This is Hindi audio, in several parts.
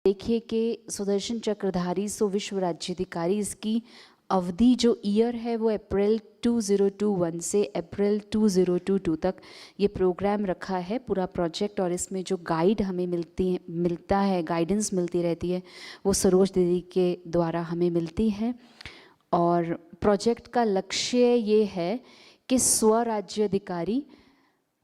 देखिए कि सुदर्शन चक्रधारी सो विश्व राज्याधिकारी, इसकी अवधि जो ईयर है वो अप्रैल 2021 से अप्रैल 2022 तक ये प्रोग्राम रखा है पूरा प्रोजेक्ट। और इसमें जो गाइड हमें मिलता है, गाइडेंस मिलती रहती है, वो सरोज दीदी के द्वारा हमें मिलती है। और प्रोजेक्ट का लक्ष्य ये है कि स्वराज्याधिकारी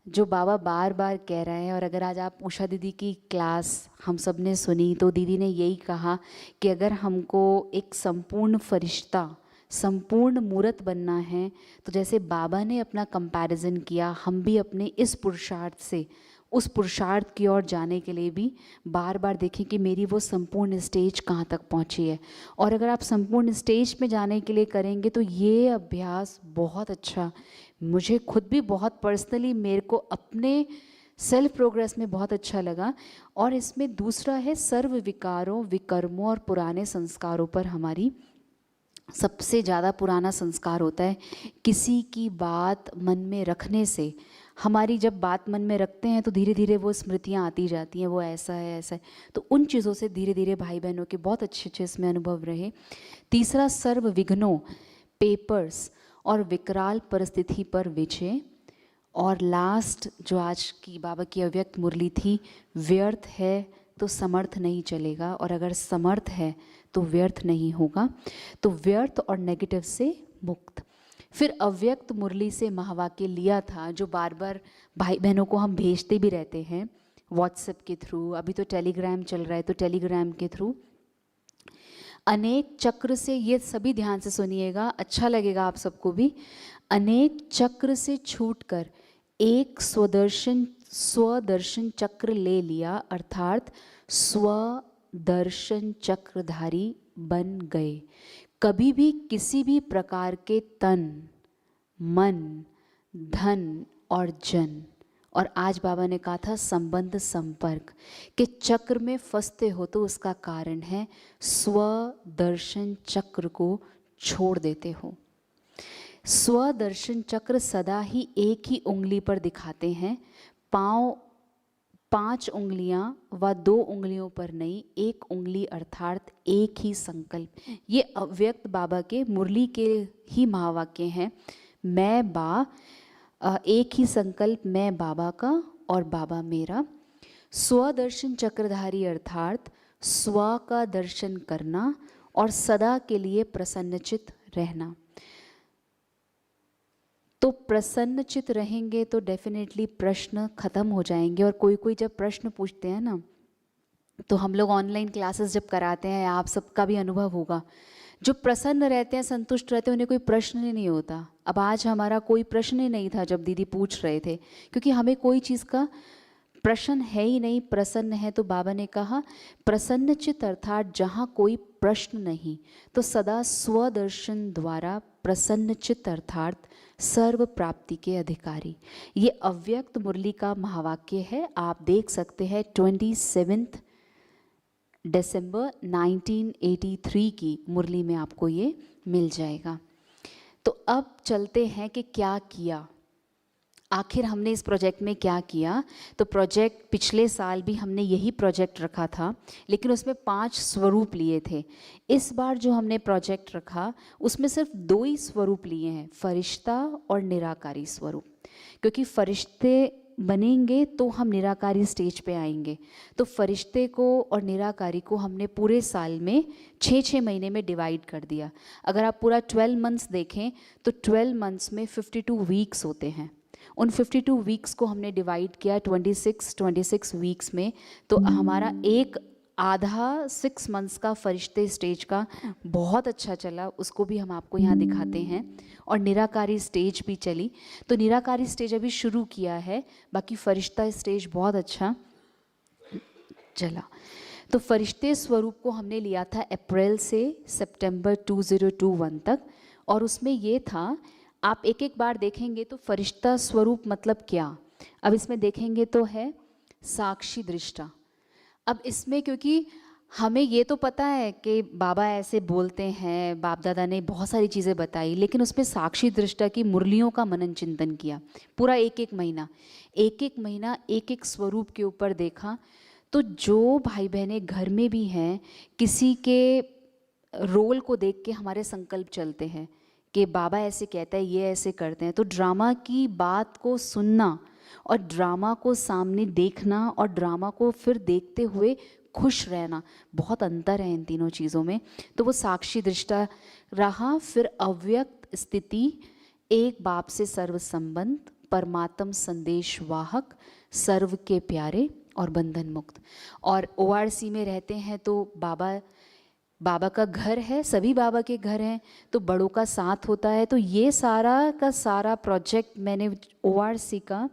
जो बाबा बार बार कह रहे हैं, और अगर आज आप उषा दीदी की क्लास हम सब ने सुनी तो दीदी ने यही कहा कि अगर हमको एक संपूर्ण फरिश्ता, संपूर्ण मूर्त बनना है, तो जैसे बाबा ने अपना कंपैरिजन किया, हम भी अपने इस पुरुषार्थ से उस पुरुषार्थ की ओर जाने के लिए भी बार बार देखें कि मेरी वो संपूर्ण स्टेज कहाँ तक पहुँची है। और अगर आप संपूर्ण स्टेज में जाने के लिए करेंगे तो ये अभ्यास बहुत अच्छा, मुझे खुद भी बहुत पर्सनली, मेरे को अपने सेल्फ प्रोग्रेस में बहुत अच्छा लगा। और इसमें दूसरा है सर्व विकारों, विकर्मों और पुराने संस्कारों पर हमारी सबसे ज़्यादा पुराना संस्कार होता है किसी की बात मन में रखने से। हमारी जब बात मन में रखते हैं तो धीरे धीरे वो स्मृतियाँ आती जाती हैं, वो ऐसा है ऐसा है, तो उन चीज़ों से धीरे धीरे भाई बहनों के बहुत अच्छे अच्छे इसमें अनुभव रहे। तीसरा सर्व विघ्नों, पेपर्स और विकराल परिस्थिति पर विजय। और लास्ट जो आज की बाबा की अव्यक्त मुरली थी, व्यर्थ है तो समर्थ नहीं चलेगा, और अगर समर्थ है तो व्यर्थ नहीं होगा। तो व्यर्थ और नेगेटिव से मुक्त। फिर अव्यक्त मुरली से महावाक्य लिया था जो बार बार भाई बहनों को हम भेजते भी रहते हैं व्हाट्सएप के थ्रू, अभी तो टेलीग्राम चल रहा है तो टेलीग्राम के थ्रू। अनेक चक्र से, ये सभी ध्यान से सुनिएगा, अच्छा लगेगा आप सबको भी। अनेक चक्र से छूटकर एक स्वदर्शन चक्र ले लिया, अर्थात स्वदर्शन चक्रधारी बन गए। कभी भी किसी भी प्रकार के तन, मन, धन और जन, और आज बाबा ने कहा था संबंध, संपर्क के चक्र में फंसते हो तो उसका कारण है स्वदर्शन चक्र को छोड़ देते हो। स्वदर्शन चक्र सदा ही एक ही उंगली पर दिखाते हैं, पाँव 5 उंगलियां व 2 उंगलियों पर नहीं, एक उंगली अर्थात एक ही संकल्प। ये अव्यक्त बाबा के मुरली के ही महावाक्य हैं। मैं बा, एक ही संकल्प, मैं बाबा का और बाबा मेरा। स्वदर्शन चक्रधारी अर्थात स्व का दर्शन करना और सदा के लिए प्रसन्नचित रहना। तो प्रसन्नचित रहेंगे तो डेफिनेटली प्रश्न खत्म हो जाएंगे। और कोई कोई जब प्रश्न पूछते हैं ना, तो हम लोग ऑनलाइन क्लासेस जब कराते हैं, आप सबका भी अनुभव होगा, जो प्रसन्न रहते हैं, संतुष्ट रहते हैं, उन्हें कोई प्रश्न ही नहीं होता। अब आज हमारा कोई प्रश्न ही नहीं था जब दीदी पूछ रहे थे, क्योंकि हमें कोई चीज़ का प्रश्न है ही नहीं, प्रसन्न है। तो बाबा ने कहा प्रसन्नचित अर्थात जहाँ कोई प्रश्न नहीं, तो सदा स्वदर्शन द्वारा प्रसन्नचित अर्थात सर्व प्राप्ति के अधिकारी। ये अव्यक्त मुरली का महावाक्य है, आप देख सकते हैं 27 दिसंबर 1983 की मुरली में आपको ये मिल जाएगा। तो अब चलते हैं कि क्या किया, आखिर हमने इस प्रोजेक्ट में क्या किया। तो प्रोजेक्ट पिछले साल भी हमने यही प्रोजेक्ट रखा था, लेकिन उसमें 5 स्वरूप लिए थे। इस बार जो हमने प्रोजेक्ट रखा उसमें सिर्फ 2 ही स्वरूप लिए हैं, फरिश्ता और निराकारी स्वरूप। क्योंकि फरिश्ते बनेंगे तो हम निराकारी स्टेज पे आएंगे। तो फरिश्ते को और निराकारी को हमने पूरे साल में 6-6 महीने में डिवाइड कर दिया। अगर आप पूरा 12 मंथ्स देखें तो 12 मंथ्स में 52 वीक्स होते हैं। उन 52 वीक्स को हमने डिवाइड किया 26 वीक्स में। तो हमारा एक आधा 6 मंथ्स का फरिश्ते स्टेज का बहुत अच्छा चला, उसको भी हम आपको यहाँ दिखाते हैं। और निराकारी स्टेज भी चली, तो निराकारी स्टेज अभी शुरू किया है, बाकी फरिश्ता स्टेज बहुत अच्छा चला। तो फरिश्ते स्वरूप को हमने लिया था अप्रैल से सितंबर 2021 तक, और उसमें ये था, आप एक एक बार देखेंगे तो फरिश्ता स्वरूप मतलब क्या। अब इसमें देखेंगे तो है साक्षी दृष्टा। अब इसमें क्योंकि हमें ये तो पता है कि बाबा ऐसे बोलते हैं, बाप दादा ने बहुत सारी चीज़ें बताई, लेकिन उसमें साक्षी दृष्टा की मुरलियों का मनन चिंतन किया पूरा एक एक महीना एक एक स्वरूप के ऊपर देखा। तो जो भाई बहनें घर में भी हैं, किसी के रोल को देख के हमारे संकल्प चलते हैं कि बाबा ऐसे कहता है, ये ऐसे करते हैं, तो ड्रामा की बात को सुनना और ड्रामा को सामने देखना और ड्रामा को फिर देखते हुए खुश रहना, बहुत अंतर है इन तीनों चीज़ों में। तो वो साक्षी दृष्टा रहा, फिर अव्यक्त स्थिति, एक बाप से सर्व संबंध, परमात्म संदेश वाहक, सर्व के प्यारे और बंधन मुक्त। और ORC में रहते हैं तो बाबा का घर है, सभी बाबा के घर हैं, तो बड़ों का साथ होता है। तो ये सारा का सारा प्रोजेक्ट मैंने ORC का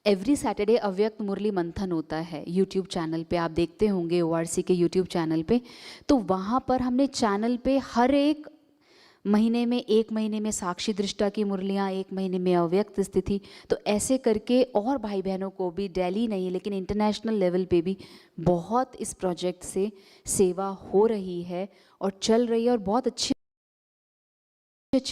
एवरी सैटरडे अव्यक्त मुरली मंथन होता है यूट्यूब चैनल पे, आप देखते होंगे ORC के यूट्यूब चैनल पे। तो वहाँ पर हमने चैनल पे हर एक महीने में, एक महीने में साक्षी दृष्टा की मुरलियाँ, एक महीने में अव्यक्त स्थिति, तो ऐसे करके और भाई बहनों को भी दिल्ली नहीं लेकिन इंटरनेशनल लेवल पे भी बहुत इस प्रोजेक्ट से सेवा हो रही है और चल रही है, और बहुत अच्छे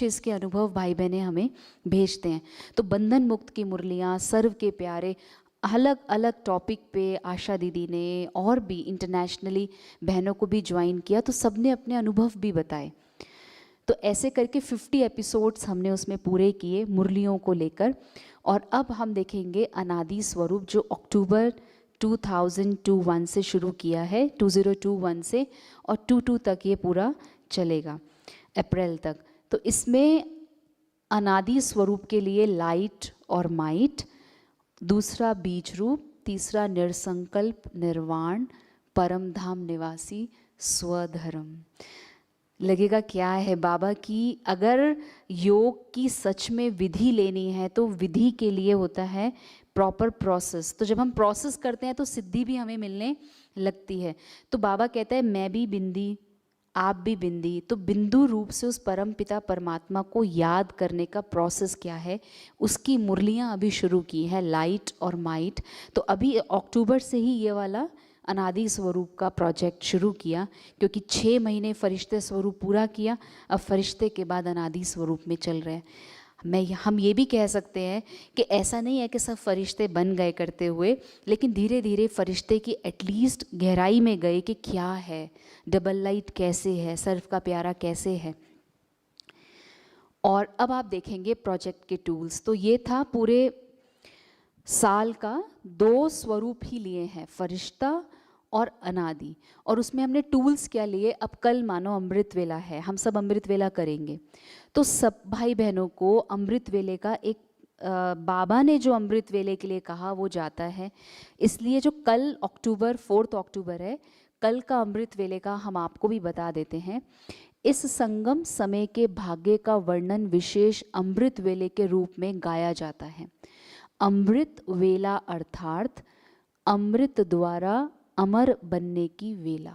इसके अनुभव भाई बहनें हमें भेजते हैं। तो बंधन मुक्त की मुरलियाँ, सर्व के प्यारे, अलग अलग टॉपिक पे आशा दीदी ने और भी इंटरनेशनली बहनों को भी ज्वाइन किया, तो सबने अपने अनुभव भी बताए। तो ऐसे करके 50 एपिसोड्स हमने उसमें पूरे किए मुरलियों को लेकर। और अब हम देखेंगे अनादि स्वरूप, जो अक्टूबर 2021 से शुरू किया है, 2021 से, और 22 तक ये पूरा चलेगा, अप्रैल तक। तो इसमें अनादि स्वरूप के लिए लाइट और माइट, दूसरा बीज रूप, तीसरा निरसंकल्प निर्वाण, परम धाम निवासी स्वधर्म। लगेगा क्या है बाबा की, अगर योग की सच में विधि लेनी है तो विधि के लिए होता है प्रॉपर प्रोसेस। तो जब हम प्रोसेस करते हैं तो सिद्धि भी हमें मिलने लगती है। तो बाबा कहता है मैं भी बिंदी, आप भी बिंदी, तो बिंदु रूप से उस परम पिता परमात्मा को याद करने का प्रोसेस क्या है, उसकी मुरलियाँ अभी शुरू की है, लाइट और माइट। तो अभी अक्टूबर से ही ये वाला अनादि स्वरूप का प्रोजेक्ट शुरू किया, क्योंकि 6 महीने फरिश्ते स्वरूप पूरा किया, अब फरिश्ते के बाद अनादि स्वरूप में चल रहे हैं। हम ये भी कह सकते हैं कि ऐसा नहीं है कि सब फरिश्ते बन गए करते हुए, लेकिन धीरे धीरे फरिश्ते की एटलीस्ट गहराई में गए कि क्या है, डबल लाइट कैसे है, सर्फ का प्यारा कैसे है। और अब आप देखेंगे प्रोजेक्ट के टूल्स। तो ये था पूरे साल का 2 स्वरूप ही लिए हैं, फरिश्ता और अनादि। और उसमें हमने टूल्स क्या लिए, अब कल मानो अमृत वेला है, हम सब अमृत वेला करेंगे, तो सब भाई बहनों को अमृत वेले का एक बाबा ने जो अमृत वेले के लिए कहा वो जाता है। इसलिए जो कल 4 अक्टूबर है, कल का अमृत वेले का हम आपको भी बता देते हैं। इस संगम समय के भाग्य का वर्णन विशेष अमृत वेले के रूप में गाया जाता है। अमृत वेला अर्थात अमृत द्वारा अमर बनने की वेला।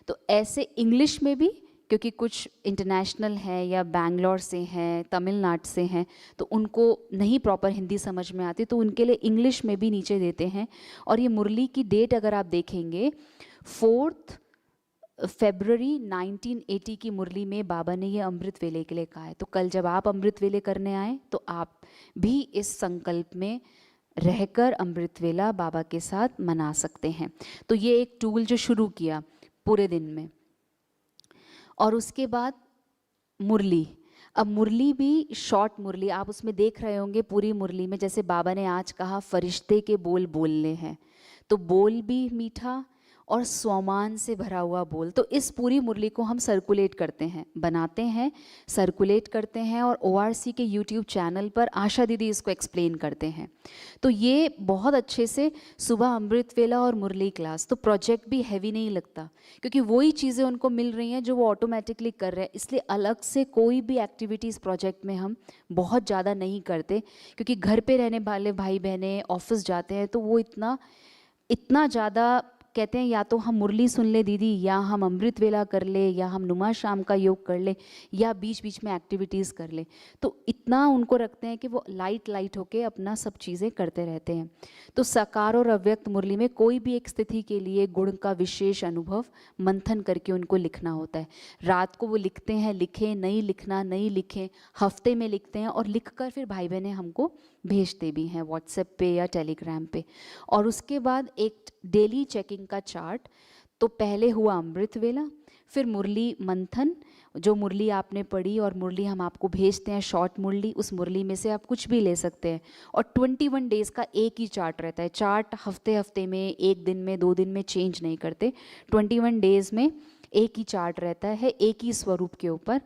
तो ऐसे इंग्लिश में भी, क्योंकि कुछ इंटरनेशनल है या बैंगलोर से हैं, तमिलनाडु से हैं, तो उनको नहीं प्रॉपर हिंदी समझ में आती, तो उनके लिए इंग्लिश में भी नीचे देते हैं। और ये मुरली की डेट अगर आप देखेंगे, 4 फरवरी 1980 की मुरली में बाबा ने ये अमृत वेले के लिए कहा है। तो कल जब आप अमृत वेले करने आए तो आप भी इस संकल्प में रहकर अमृत वेला बाबा के साथ मना सकते हैं। तो ये एक टूल जो शुरू किया पूरे दिन में। और उसके बाद मुरली, अब मुरली भी शॉर्ट मुरली, आप उसमें देख रहे होंगे पूरी मुरली में, जैसे बाबा ने आज कहा फरिश्ते के बोल बोलने हैं, तो बोल भी मीठा और स्वामान से भरा हुआ बोल। तो इस पूरी मुरली को हम सर्कुलेट करते हैं, बनाते हैं, सर्कुलेट करते हैं, और ORC के YouTube चैनल पर आशा दीदी इसको एक्सप्लेन करते हैं। तो ये बहुत अच्छे से सुबह अमृत वेला और मुरली क्लास, तो प्रोजेक्ट भी हैवी नहीं लगता, क्योंकि वही चीज़ें उनको मिल रही हैं जो वो ऑटोमेटिकली कर रहे हैं। इसलिए अलग से कोई भी एक्टिविटीज़ प्रोजेक्ट में हम बहुत ज़्यादा नहीं करते, क्योंकि घर पे रहने वाले भाई बहनें ऑफिस जाते हैं, तो वो इतना ज़्यादा कहते हैं या तो हम मुरली सुन ले दीदी, या हम अमृत वेला कर ले, या हम नुमा शाम का योग कर ले, या बीच बीच में एक्टिविटीज़ कर ले। तो इतना उनको रखते हैं कि वो लाइट होके अपना सब चीज़ें करते रहते हैं। तो साकार और अव्यक्त मुरली में कोई भी एक स्थिति के लिए गुण का विशेष अनुभव मंथन करके उनको लिखना होता है। रात को वो लिखते हैं, लिखें नहीं लिखना नहीं लिखें, हफ्ते में लिखते हैं और लिख कर फिर भाई बहनें हमको भेजते भी हैं व्हाट्सएप पे या टेलीग्राम पे। और उसके बाद एक डेली चेकिंग का चार्ट। तो पहले हुआ अमृत वेला, फिर मुरली मंथन, जो मुरली आपने पढ़ी और मुरली हम आपको भेजते हैं शॉर्ट मुरली, उस मुरली में से आप कुछ भी ले सकते हैं। और 21 डेज़ का एक ही चार्ट रहता है। चार्ट हफ्ते में, एक दिन में, 2 दिन में चेंज नहीं करते। 21 डेज़ में एक ही चार्ट रहता है, एक ही स्वरूप के ऊपर।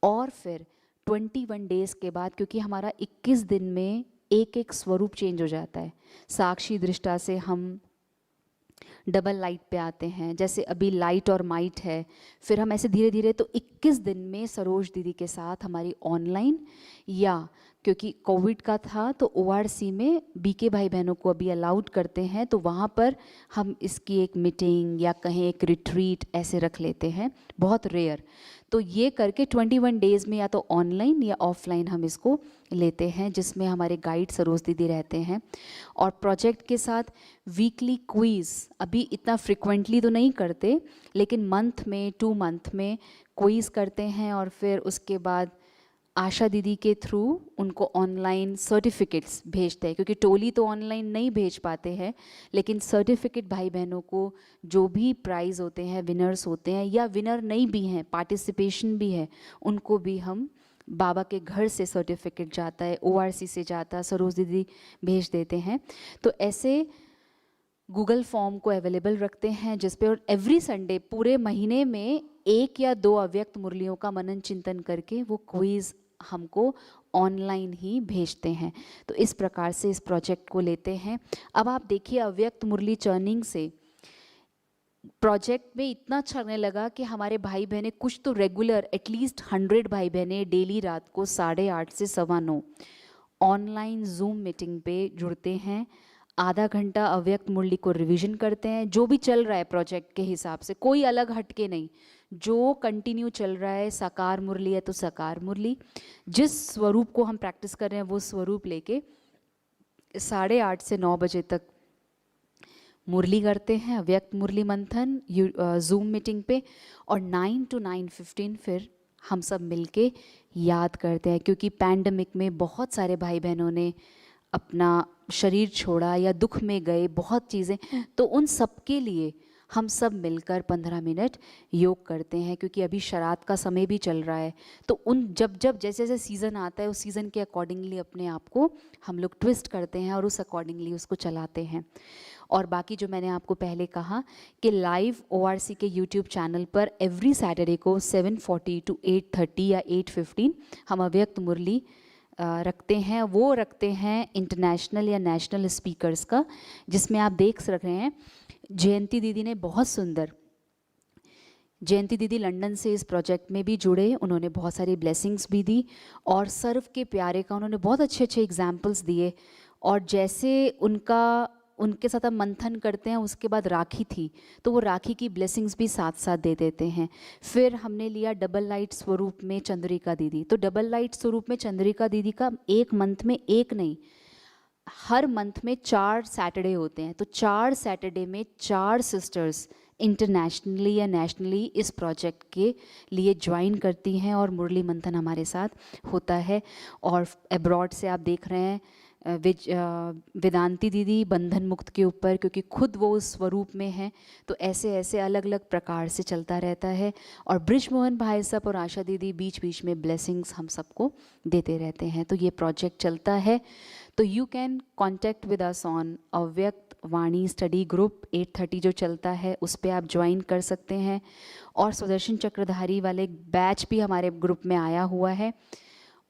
और फिर 21 डेज़ के बाद, क्योंकि हमारा 21 दिन में एक एक स्वरूप चेंज हो जाता है, साक्षी दृष्टा से हम डबल लाइट पे आते हैं, जैसे अभी लाइट और माइट है, फिर हम ऐसे धीरे धीरे। तो 21 दिन में सरोज दीदी के साथ हमारी ऑनलाइन, या क्योंकि कोविड का था तो ORC में बीके भाई बहनों को अभी अलाउड करते हैं, तो वहाँ पर हम इसकी एक मीटिंग या कहें एक रिट्रीट ऐसे रख लेते हैं, बहुत रेयर। तो ये करके 21 डेज़ में या तो ऑनलाइन या ऑफलाइन हम इसको लेते हैं, जिसमें हमारे गाइड सरोज दीदी रहते हैं। और प्रोजेक्ट के साथ वीकली क्विज़ अभी इतना फ्रिक्वेंटली तो नहीं करते, लेकिन मंथ में 2 मंथ में क्विज़ करते हैं। और फिर उसके बाद आशा दीदी के थ्रू उनको ऑनलाइन सर्टिफिकेट्स भेजते हैं, क्योंकि टोली तो ऑनलाइन नहीं भेज पाते हैं, लेकिन सर्टिफिकेट भाई बहनों को जो भी प्राइज़ होते हैं, विनर्स होते हैं या विनर नहीं भी हैं, पार्टिसिपेशन भी है, उनको भी हम बाबा के घर से सर्टिफिकेट जाता है, ORC से जाता है, सरोज दीदी भेज देते हैं। तो ऐसे गूगल फॉर्म को अवेलेबल रखते हैं जिस पे, और एवरी संडे पूरे महीने में 1 या 2 अव्यक्त मुरलियों का मनन चिंतन करके वो क्विज़ हमको ऑनलाइन ही भेजते हैं। तो इस प्रकार से इस प्रोजेक्ट को लेते हैं। अब आप देखिए, अव्यक्त मुरली चर्निंग से प्रोजेक्ट में इतना अच्छा लगने लगा कि हमारे भाई बहनें कुछ तो रेगुलर, एटलीस्ट 100 भाई बहनें डेली रात को 8:30 से 9:15 ऑनलाइन जूम मीटिंग पे जुड़ते हैं। आधा घंटा अव्यक्त मुरली को रिवीजन करते हैं, जो भी चल रहा है प्रोजेक्ट के हिसाब से, कोई अलग हटके नहीं, जो कंटिन्यू चल रहा है। साकार मुरली है तो साकार मुरली, जिस स्वरूप को हम प्रैक्टिस कर रहे हैं वो स्वरूप लेके 8:30 से 9 बजे तक मुरली करते हैं, अव्यक्त मुरली मंथन जूम मीटिंग पे। और 9 to 9:15 फिर हम सब मिलके याद करते हैं, क्योंकि पैंडमिक में बहुत सारे भाई बहनों ने अपना शरीर छोड़ा या दुख में गए, बहुत चीज़ें। तो उन सब के लिए हम सब मिलकर 15 मिनट योग करते हैं, क्योंकि अभी शरात का समय भी चल रहा है। तो उन जब जैसे जैसे सीज़न आता है, उस सीज़न के अकॉर्डिंगली अपने आप को हम लोग ट्विस्ट करते हैं और उस अकॉर्डिंगली उसको चलाते हैं। और बाकी जो मैंने आपको पहले कहा कि लाइव ORC के YouTube चैनल पर एवरी सैटरडे को 7:40 to 8:30 या 8:15 हम अव्यक्त मुरली रखते हैं। वो रखते हैं इंटरनेशनल या नेशनल स्पीकर्स का, जिसमें आप देख रहे हैं जयंती दीदी ने बहुत सुंदर, जयंती दीदी लंदन से इस प्रोजेक्ट में भी जुड़े, उन्होंने बहुत सारी ब्लेसिंग्स भी दी। और सर्व के प्यारे का उन्होंने बहुत अच्छे अच्छे एग्जाम्पल्स दिए। और जैसे उनके साथ हम मंथन करते हैं, उसके बाद राखी थी, तो वो राखी की ब्लेसिंग्स भी साथ साथ दे देते हैं। फिर हमने लिया डबल लाइट स्वरूप में चंद्रिका दीदी। तो डबल लाइट स्वरूप में चंद्रिका दीदी का एक मंथ में, एक नहीं, हर मंथ में 4 सैटरडे होते हैं। तो 4 सैटरडे में 4 सिस्टर्स इंटरनेशनली या नेशनली इस प्रोजेक्ट के लिए ज्वाइन करती हैं और मुरली मंथन हमारे साथ होता है। और अब्रॉड से आप देख रहे हैं वेदांती दीदी बंधन मुक्त के ऊपर, क्योंकि खुद वो उस स्वरूप में है। तो ऐसे ऐसे अलग अलग प्रकार से चलता रहता है। और ब्रिजमोहन भाई साहब और आशा दीदी बीच बीच में ब्लेसिंग्स हम सबको देते रहते हैं। तो ये प्रोजेक्ट चलता है। तो you can contact with us on अव्यक्त वाणी स्टडी ग्रुप 8:30 जो चलता है, उस पर आप ज्वाइन कर सकते हैं। और सुदर्शन चक्रधारी वाले बैच भी हमारे ग्रुप में आया हुआ है।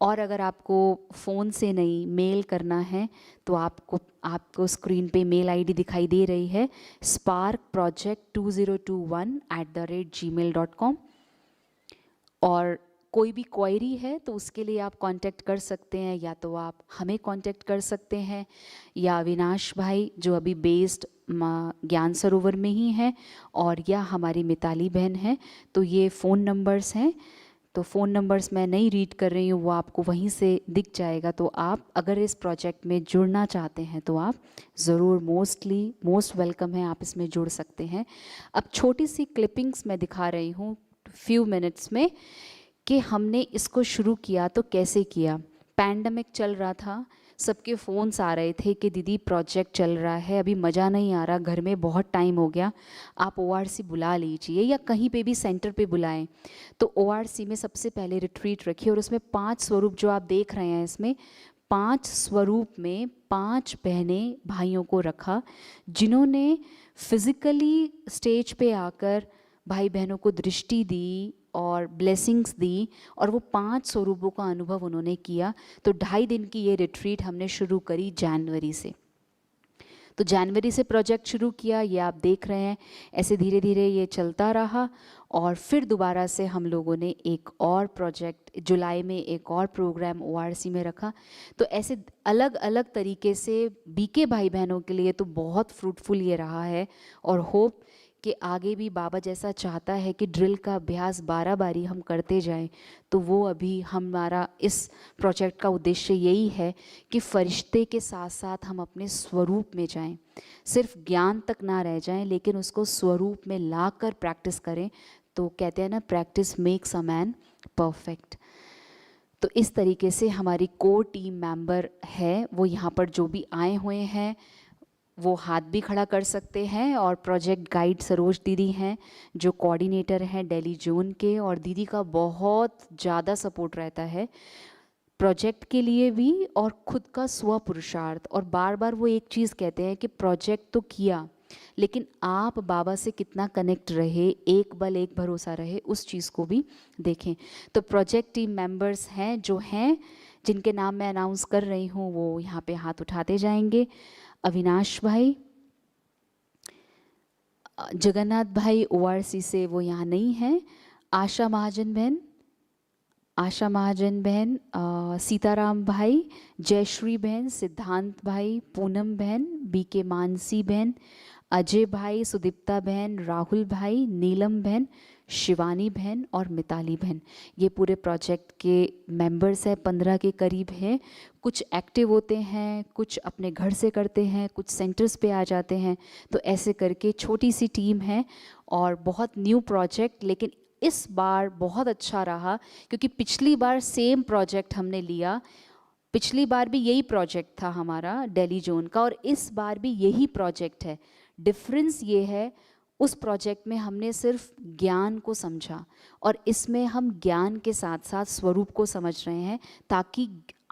और अगर आपको फ़ोन से नहीं, मेल करना है, तो आपको स्क्रीन पे मेल आईडी दिखाई दे रही है, sparkproject2021@gmail.com। और कोई भी क्वेरी है तो उसके लिए आप कांटेक्ट कर सकते हैं, या तो आप हमें कांटेक्ट कर सकते हैं या अविनाश भाई जो अभी बेस्ड ज्ञान सरोवर में ही हैं, और या हमारी मिताली बहन हैं। तो ये फ़ोन नंबर्स हैं, तो फ़ोन नंबर्स मैं नहीं रीड कर रही हूँ, वो आपको वहीं से दिख जाएगा। तो आप अगर इस प्रोजेक्ट में जुड़ना चाहते हैं तो आप ज़रूर मोस्ट वेलकम है, आप इसमें जुड़ सकते हैं। अब छोटी सी क्लिपिंग्स मैं दिखा रही हूँ फ्यू मिनट्स में कि हमने इसको शुरू किया तो कैसे किया। पैंडमिक चल रहा था, सबके फ़ोन्स आ रहे थे कि दीदी प्रोजेक्ट चल रहा है, अभी मज़ा नहीं आ रहा, घर में बहुत टाइम हो गया, आप ओआरसी बुला लीजिए या कहीं पे भी सेंटर पे बुलाएं। तो ओआरसी में सबसे पहले रिट्रीट रखी और उसमें 5 स्वरूप जो आप देख रहे हैं, इसमें 5 स्वरूप में 5 बहनें भाइयों को रखा जिन्होंने फिज़िकली स्टेज पे आकर भाई बहनों को दृष्टि दी और ब्लेसिंग्स दी, और वो 5 स्वरूपों का अनुभव उन्होंने किया। तो 2.5 दिन की ये रिट्रीट हमने शुरू करी जनवरी से। तो जनवरी से प्रोजेक्ट शुरू किया, ये आप देख रहे हैं, ऐसे धीरे धीरे ये चलता रहा। और फिर दोबारा से हम लोगों ने एक और प्रोजेक्ट जुलाई में एक और प्रोग्राम ओआरसी में रखा। तो ऐसे अलग अलग तरीके से बीके भाई बहनों के लिए तो बहुत फ्रूटफुल ये रहा है, और होप कि आगे भी बाबा जैसा चाहता है कि ड्रिल का अभ्यास 12 बारी हम करते जाएं। तो वो अभी हमारा इस प्रोजेक्ट का उद्देश्य यही है कि फरिश्ते के साथ साथ हम अपने स्वरूप में जाएं, सिर्फ ज्ञान तक ना रह जाएं लेकिन उसको स्वरूप में लाकर प्रैक्टिस करें। तो कहते हैं ना, practice makes a man perfect. तो इस तरीके से हमारी कोर टीम मेंबर है, वो यहाँ पर जो भी आए हुए हैं वो हाथ भी खड़ा कर सकते हैं। और प्रोजेक्ट गाइड सरोज दीदी हैं जो कोऑर्डिनेटर हैं दिल्ली जोन के, और दीदी का बहुत ज़्यादा सपोर्ट रहता है प्रोजेक्ट के लिए भी और खुद का स्व पुरुषार्थ। और बार बार वो एक चीज़ कहते हैं कि प्रोजेक्ट तो किया लेकिन आप बाबा से कितना कनेक्ट रहे, एक बल एक भरोसा रहे, उस चीज़ को भी देखें। तो प्रोजेक्ट टीम मेंबर्स हैं जो हैं, जिनके नाम मैं अनाउंस कर रही हूँ, वो यहाँ पे हाथ उठाते जाएंगे। अविनाश भाई, जगन्नाथ भाई ओआरसी से वो यहाँ नहीं हैं, आशा महाजन बहन, सीताराम भाई, जयश्री बहन, सिद्धांत भाई, पूनम बहन, बीके मानसी बहन, अजय भाई, सुदीप्ता बहन, राहुल भाई, नीलम बहन, शिवानी बहन और मिताली बहन, ये पूरे प्रोजेक्ट के मेंबर्स हैं। 15 के करीब हैं। कुछ एक्टिव होते हैं, कुछ अपने घर से करते हैं, कुछ सेंटर्स पे आ जाते हैं। तो ऐसे करके छोटी सी टीम है और बहुत न्यू प्रोजेक्ट, लेकिन इस बार बहुत अच्छा रहा क्योंकि पिछली बार सेम प्रोजेक्ट हमने लिया। पिछली बार भी यही प्रोजेक्ट था हमारा दिल्ली जोन का, और इस बार भी यही प्रोजेक्ट है। डिफरेंस ये है, उस प्रोजेक्ट में हमने सिर्फ ज्ञान को समझा और इसमें हम ज्ञान के साथ साथ स्वरूप को समझ रहे हैं ताकि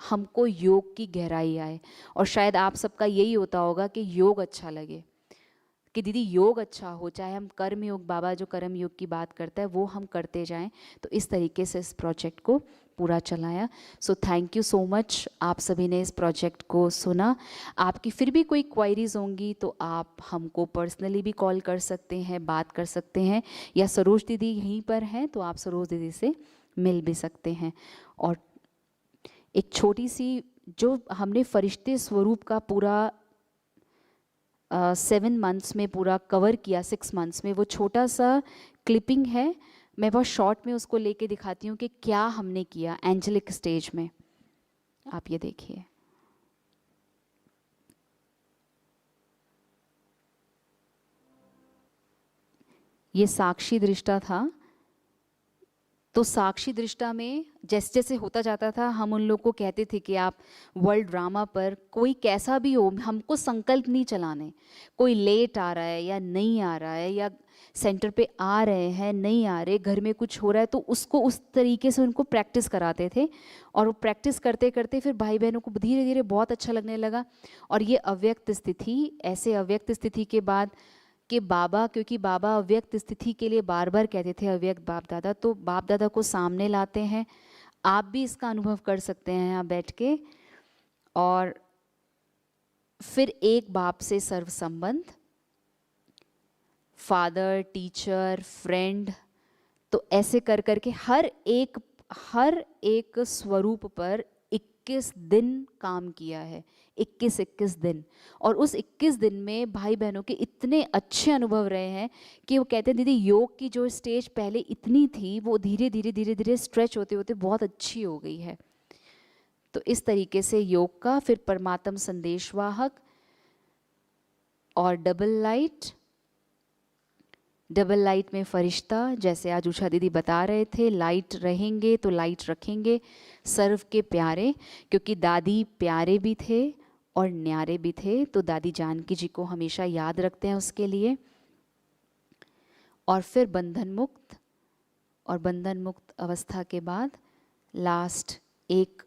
हमको योग की गहराई आए। और शायद आप सबका यही होता होगा कि योग अच्छा लगे, कि दीदी योग अच्छा हो, चाहे हम कर्म योग, बाबा जो कर्म योग की बात करता है वो हम करते जाएं। तो इस तरीके से इस प्रोजेक्ट को पूरा चलाया। So thank you so much, आप सभी ने इस प्रोजेक्ट को सुना। आपकी फिर भी कोई क्वायरीज होंगी तो आप हमको पर्सनली भी कॉल कर सकते हैं, बात कर सकते हैं, या सरोज दीदी यहीं पर हैं तो आप सरोज दीदी से मिल भी सकते हैं। और एक छोटी सी, जो हमने फरिश्ते स्वरूप का पूरा 7 मंथ्स में पूरा कवर किया, 6 मंथ्स में, वो छोटा सा क्लिपिंग है, मैं बहुत शॉर्ट में उसको लेके दिखाती हूँ कि क्या हमने किया एंजेलिक स्टेज में। आप ये देखिए। ये साक्षी दृष्टा था। तो साक्षी दृष्टा में जैसे जैसे होता जाता था, हम उन लोग को कहते थे कि आप वर्ल्ड ड्रामा पर कोई कैसा भी हो, हमको संकल्प नहीं चलाने। कोई लेट आ रहा है या नहीं आ रहा है, या सेंटर पे आ रहे हैं नहीं आ रहे, घर में कुछ हो रहा है, तो उसको उस तरीके से उनको प्रैक्टिस कराते थे। और वो प्रैक्टिस करते करते फिर भाई बहनों को धीरे धीरे बहुत अच्छा लगने लगा। और ये अव्यक्त स्थिति, ऐसे अव्यक्त स्थिति के बाद कि बाबा, क्योंकि बाबा अव्यक्त स्थिति के लिए बार बार कहते थे अव्यक्त बाप दादा, तो बाप दादा को सामने लाते हैं। आप भी इसका अनुभव कर सकते हैं यहाँ बैठ के। और फिर एक बाप से सर्व संबंध, फादर, टीचर, फ्रेंड, तो ऐसे कर करके हर एक हर एक स्वरूप पर 21 दिन काम किया है, 21 दिन। और उस 21 दिन में भाई बहनों के इतने अच्छे अनुभव रहे हैं कि वो कहते हैं दीदी योग की जो स्टेज पहले इतनी थी वो धीरे धीरे धीरे धीरे स्ट्रेच होते होते बहुत अच्छी हो गई है। तो इस तरीके से योग का, फिर परमात्म संदेशवाहक और डबल लाइट में फरिश्ता, जैसे आज उषा दीदी बता रहे थे, लाइट रहेंगे तो लाइट रखेंगे, सर्व के प्यारे, क्योंकि दादी प्यारे भी थे और न्यारे भी थे, तो दादी जानकी जी को हमेशा याद रखते हैं उसके लिए। और फिर बंधन मुक्त, और बंधन मुक्त अवस्था के बाद लास्ट एक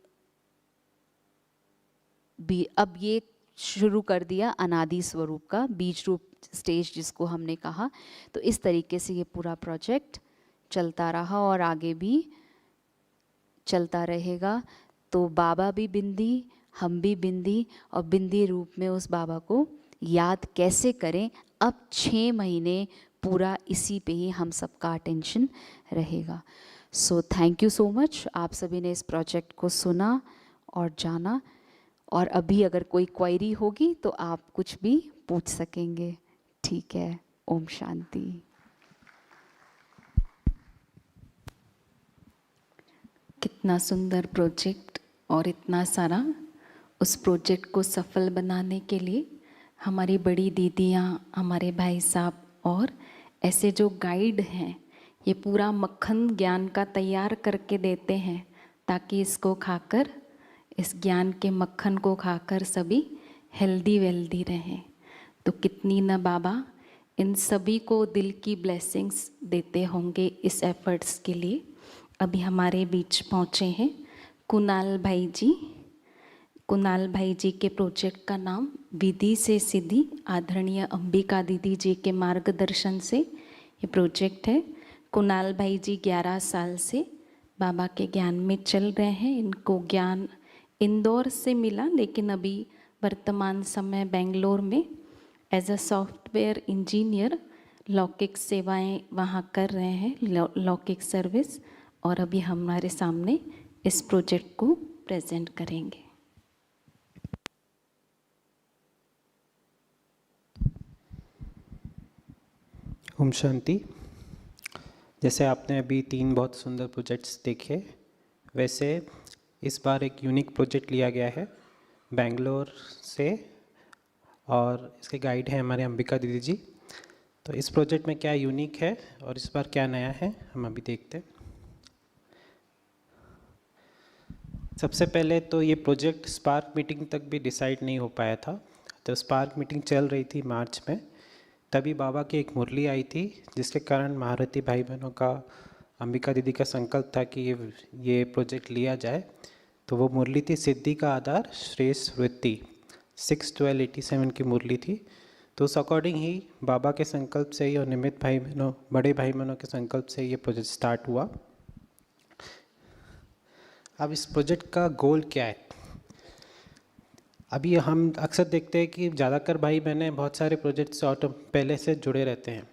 भी, अब ये शुरू कर दिया अनादि स्वरूप का बीज रूप स्टेज जिसको हमने कहा। तो इस तरीके से ये पूरा प्रोजेक्ट चलता रहा और आगे भी चलता रहेगा। तो बाबा भी बिंदी, हम भी बिंदी, और बिंदी रूप में उस बाबा को याद कैसे करें, अब 6 महीने पूरा इसी पे ही हम सबका अटेंशन रहेगा। So thank you so much, आप सभी ने इस प्रोजेक्ट को सुना और जाना। और अभी अगर कोई क्वेरी होगी तो आप कुछ भी पूछ सकेंगे। ठीक है, ओम शांति। कितना सुंदर प्रोजेक्ट, और इतना सारा उस प्रोजेक्ट को सफल बनाने के लिए हमारी बड़ी दीदियाँ, हमारे भाई साहब और ऐसे जो गाइड हैं, ये पूरा मक्खन ज्ञान का तैयार करके देते हैं ताकि इसको खाकर, इस ज्ञान के मक्खन को खाकर सभी हेल्दी वेल्दी रहें। तो कितनी न बाबा इन सभी को दिल की ब्लेसिंग्स देते होंगे इस एफर्ट्स के लिए। अभी हमारे बीच पहुँचे हैं कुणाल भाई जी। कुणाल भाई जी के प्रोजेक्ट का नाम विधि से सिद्धि, आदरणीय अंबिका दीदी जी के मार्गदर्शन से ये प्रोजेक्ट है। कुणाल भाई जी 11 साल से बाबा के ज्ञान में चल रहे हैं। इनको ज्ञान इंदौर से मिला, लेकिन अभी वर्तमान समय बेंगलोर में एज अ सॉफ्टवेयर इंजीनियर लौकिक सेवाएं वहाँ कर रहे हैं, लौकिक सर्विस। और अभी हमारे सामने इस प्रोजेक्ट को प्रेजेंट करेंगे। ओम शांति। जैसे आपने अभी 3 बहुत सुंदर प्रोजेक्ट्स देखे, वैसे इस बार एक यूनिक प्रोजेक्ट लिया गया है बेंगलोर से, और इसके गाइड हैं हमारे अंबिका दीदी जी। तो इस प्रोजेक्ट में क्या यूनिक है और इस बार क्या नया है, हम अभी देखते हैं। सबसे पहले तो ये प्रोजेक्ट स्पार्क मीटिंग तक भी डिसाइड नहीं हो पाया था। तो स्पार्क मीटिंग चल रही थी मार्च में, तभी बाबा की एक मुरली आई थी, जिसके कारण महारथी भाई बहनों का, अंबिका दीदी का संकल्प था कि ये प्रोजेक्ट लिया जाए। तो वो मुरली थी सिद्धि का आधार श्रेष्ठ वृत्ति, 6/12/87 की मुरली थी। तो उस अकॉर्डिंग ही बाबा के संकल्प से ही और निमित्त भाई बहनों, बड़े भाई बहनों के संकल्प से ये प्रोजेक्ट स्टार्ट हुआ। अब इस प्रोजेक्ट का गोल क्या है? अभी हम अक्सर देखते हैं कि ज़्यादातर भाई बहनें बहुत सारे प्रोजेक्ट से पहले से जुड़े रहते हैं।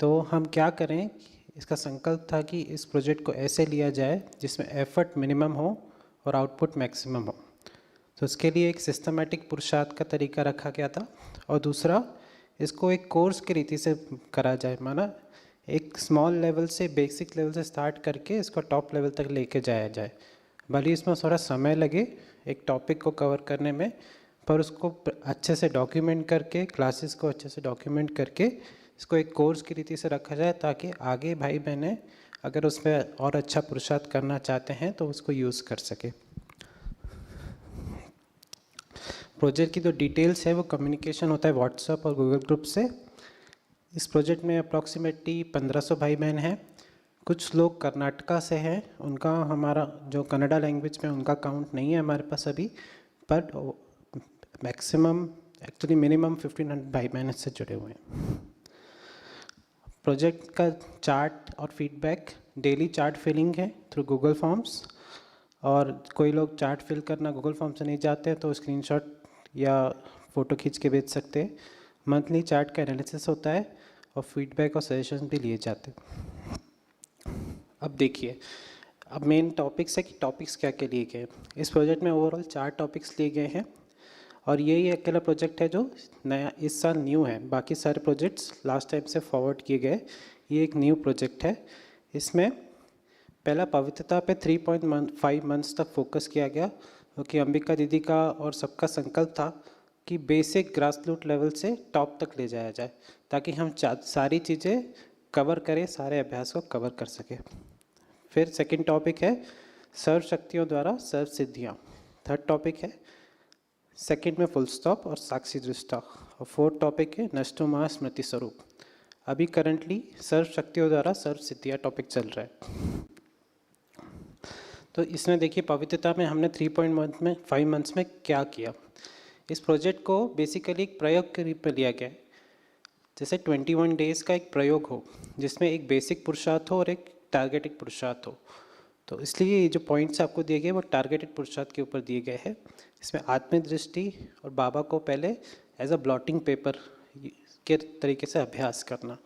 तो हम क्या करें, इसका संकल्प था कि इस प्रोजेक्ट को ऐसे लिया जाए जिसमें एफर्ट मिनिमम हो और आउटपुट मैक्सिमम हो। तो उसके लिए एक सिस्टमेटिक पुरुषार्थ का तरीका रखा गया था, और दूसरा इसको एक कोर्स की रीति से करा जाए, माना एक स्मॉल लेवल से, बेसिक लेवल से स्टार्ट करके इसको टॉप लेवल तक लेके जाया जाए। भले इसमें थोड़ा समय लगे एक टॉपिक को कवर करने में, पर उसको अच्छे से डॉक्यूमेंट करके, क्लासेस को अच्छे से डॉक्यूमेंट करके इसको एक कोर्स की रीति से रखा जाए, ताकि आगे भाई बहनें अगर उसमें और अच्छा पुरुषार्थ करना चाहते हैं तो उसको यूज़ कर सके। प्रोजेक्ट की जो डिटेल्स है वो कम्युनिकेशन होता है व्हाट्सएप और गूगल ग्रुप से। इस प्रोजेक्ट में अप्रॉक्सीमेटली 1500 भाई बहन हैं। कुछ लोग कर्नाटका से हैं, उनका हमारा जो कन्नड़ा लैंग्वेज में उनका काउंट नहीं है हमारे पास अभी, पर मैक्सिमम एक्चुअली मिनिमम 1500 भाई बहन इससे जुड़े हुए हैं। प्रोजेक्ट का चार्ट और फीडबैक, डेली चार्ट फिलिंग है थ्रू गूगल फॉर्म्स, और कोई लोग चार्ट फिल करना गूगल फॉर्म से नहीं चाहते हैं तो स्क्रीनशॉट या फ़ोटो खींच के भेज सकते हैं। मंथली चार्ट का एनालिसिस होता है और फीडबैक और सजेशन भी लिए जाते हैं। अब देखिए, अब मेन टॉपिक्स है कि टॉपिक्स क्या क्या लिए गए हैं। इस प्रोजेक्ट में ओवरऑल 4 टॉपिक्स लिए गए हैं और यही अकेला प्रोजेक्ट है जो नया इस साल न्यू है। बाकी सारे प्रोजेक्ट्स लास्ट टाइम से फॉरवर्ड किए गए, ये एक न्यू प्रोजेक्ट है। इसमें पहला पवित्रता पे 3.5 मंथ्स तक फोकस किया गया, क्योंकि अंबिका दीदी का और सबका संकल्प था कि बेसिक ग्रास रूट लेवल से टॉप तक ले जाया जाए, ताकि हम सारी चीज़ें कवर करें, सारे अभ्यास को कवर कर सकें। फिर सेकंड टॉपिक है सर्व शक्तियों द्वारा सर्व सिद्धियाँ। थर्ड टॉपिक है सेकंड में फुल स्टॉप और साक्षी दृष्टा। और फोर्थ टॉपिक है नष्टो महा स्मृति स्वरूप। अभी करंटली सर्व शक्तियों द्वारा सर्व सिद्धियाँ टॉपिक चल रहा है। तो इसमें देखिए पवित्रता में हमने 3.5 मंथ्स में क्या किया। इस प्रोजेक्ट को बेसिकली एक प्रयोग के रूप में लिया गया है, जैसे 21 डेज़ का एक प्रयोग हो जिसमें एक बेसिक पुरुषार्थ हो और एक टारगेटेड पुरुषार्थ हो। तो इसलिए ये जो पॉइंट्स आपको दिए गए वो टारगेटेड पुरुषार्थ के ऊपर दिए गए हैं। इसमें आत्मदृष्टि और बाबा को पहले एज अ ब्लॉटिंग पेपर के तरीके से अभ्यास करना,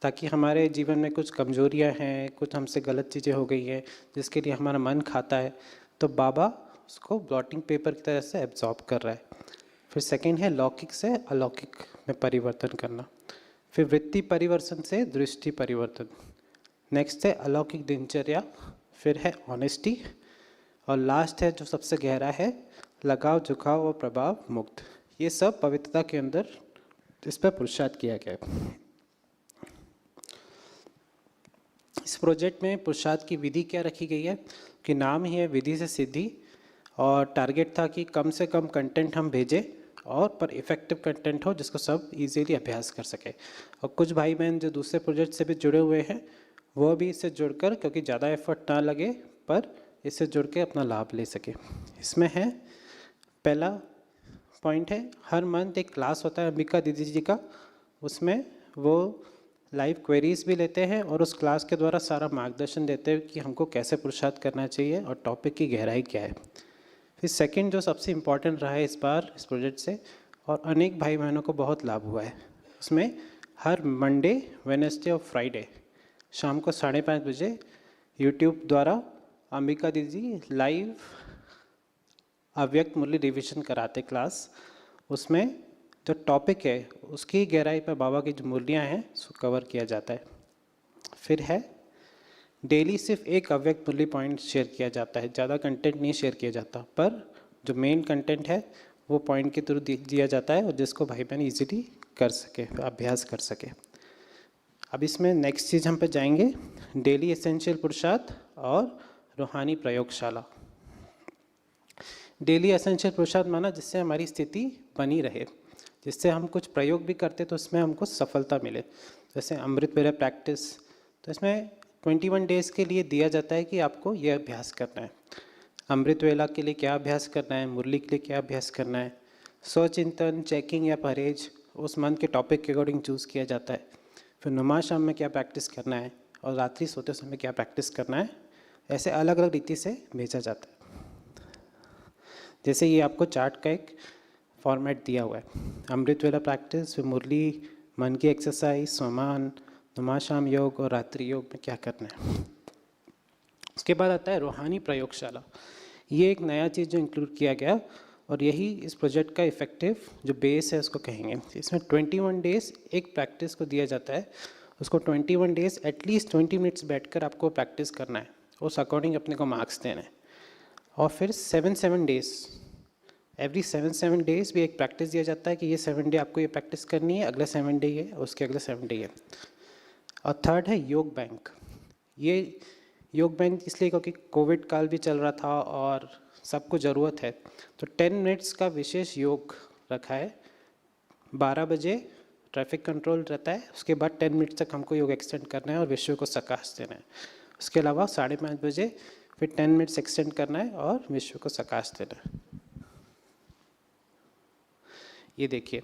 ताकि हमारे जीवन में कुछ कमजोरियां हैं, कुछ हमसे गलत चीज़ें हो गई हैं जिसके लिए हमारा मन खाता है, तो बाबा उसको ब्लॉटिंग पेपर की तरह से एब्जॉर्ब कर रहा है। फिर सेकंड है लौकिक से अलौकिक में परिवर्तन करना। फिर वृत्ति परिवर्तन से दृष्टि परिवर्तन। नेक्स्ट है अलौकिक दिनचर्या। फिर है ऑनेस्टी और लास्ट है जो सबसे गहरा है लगाव झुकाव और प्रभाव मुक्त। ये सब पवित्रता के अंदर इस पर पुरुषार्थ किया गया है। इस प्रोजेक्ट में पुरुषार्थ की विधि क्या रखी गई है कि नाम ही है विधि से सिद्धि, और टारगेट था कि कम से कम कंटेंट हम भेजें और पर इफ़ेक्टिव कंटेंट हो जिसको सब इजीली अभ्यास कर सके। और कुछ भाई बहन जो दूसरे प्रोजेक्ट से भी जुड़े हुए हैं वो भी इससे जुड़कर, क्योंकि ज़्यादा एफर्ट ना लगे पर इससे जुड़ के अपना लाभ ले सके। इसमें है पहला पॉइंट है हर मंथ एक क्लास होता है अंबिका दीदी जी का, उसमें वो लाइव क्वेरीज भी लेते हैं और उस क्लास के द्वारा सारा मार्गदर्शन देते हैं कि हमको कैसे पुरुषार्थ करना चाहिए और टॉपिक की गहराई क्या है। फिर सेकंड जो सबसे इम्पॉर्टेंट रहा है इस बार इस प्रोजेक्ट से और अनेक भाई बहनों को बहुत लाभ हुआ है, उसमें हर मंडे, वेडनेसडे और फ्राइडे शाम को 5:30 बजे यूट्यूब द्वारा अंबिका दीदी लाइव अव्यक्त मूल्य रिविजन कराते क्लास। उसमें जो टॉपिक है उसकी गहराई पर बाबा की जो मूल्याँ हैं उसको कवर किया जाता है। फिर है डेली सिर्फ एक अव्यक्त मूल्य पॉइंट शेयर किया जाता है, ज़्यादा कंटेंट नहीं शेयर किया जाता, पर जो मेन कंटेंट है वो पॉइंट के थ्रू दिया जाता है और जिसको भाई बहन ईजिली कर सके, अभ्यास कर सके। अब इसमें नेक्स्ट चीज़ हम पे जाएंगे डेली एसेंशियल पुरुषार्थ और रूहानी प्रयोगशाला। डेली एसेंशियल पुरुषार्थ माना जिससे हमारी स्थिति बनी रहे, जिससे हम कुछ प्रयोग भी करते तो उसमें हमको सफलता मिले। जैसे अमृत वेला प्रैक्टिस, तो इसमें 21 डेज़ के लिए दिया जाता है कि आपको यह अभ्यास करना है। अमृत वेला के लिए क्या अभ्यास करना है, मुरली के लिए क्या अभ्यास करना है, स्वचिंतन, चेकिंग या परहेज उस मंथ के टॉपिक के अकॉर्डिंग चूज़ किया जाता है। फिर नुमा शाम में क्या प्रैक्टिस करना है और रात्रि सोते समय क्या प्रैक्टिस करना है, ऐसे अलग अलग रीति से भेजा जाता है। जैसे ये आपको चार्ट का एक फॉर्मेट दिया हुआ है, अमृत वेला प्रैक्टिस, फिर मुरली, मन की एक्सरसाइज, स्वमान, नुमा शाम योग और रात्रि योग में क्या करना है। उसके बाद आता है रूहानी प्रयोगशाला। ये एक नया चीज़ जो इंक्लूड किया गया और यही इस प्रोजेक्ट का इफेक्टिव जो बेस है उसको कहेंगे। इसमें 21 डेज़ एक प्रैक्टिस को दिया जाता है, उसको 21 डेज़ एटलीस्ट 20 मिनट्स बैठकर आपको प्रैक्टिस करना है, उस अकॉर्डिंग अपने को मार्क्स देने हैं। और फिर 7 डेज़, एवरी 7 डेज़ भी एक प्रैक्टिस दिया जाता है कि ये 7 डे आपको ये प्रैक्टिस करनी है, अगले 7 डे ये, उसके अगले 7 डे ये। और थर्ड है योग बैंक। ये योग बैंक इसलिए क्योंकि कोविड काल भी चल रहा था और सबको ज़रूरत है, तो 10 मिनट्स का विशेष योग रखा है। 12 बजे ट्रैफिक कंट्रोल रहता है, उसके बाद 10 मिनट तक हमको योग एक्सटेंड करना है और विश्व को सकाश देना है। उसके अलावा 5:30 बजे फिर 10 मिनट्स एक्सटेंड करना है और विश्व को सकाश देना है। ये देखिए,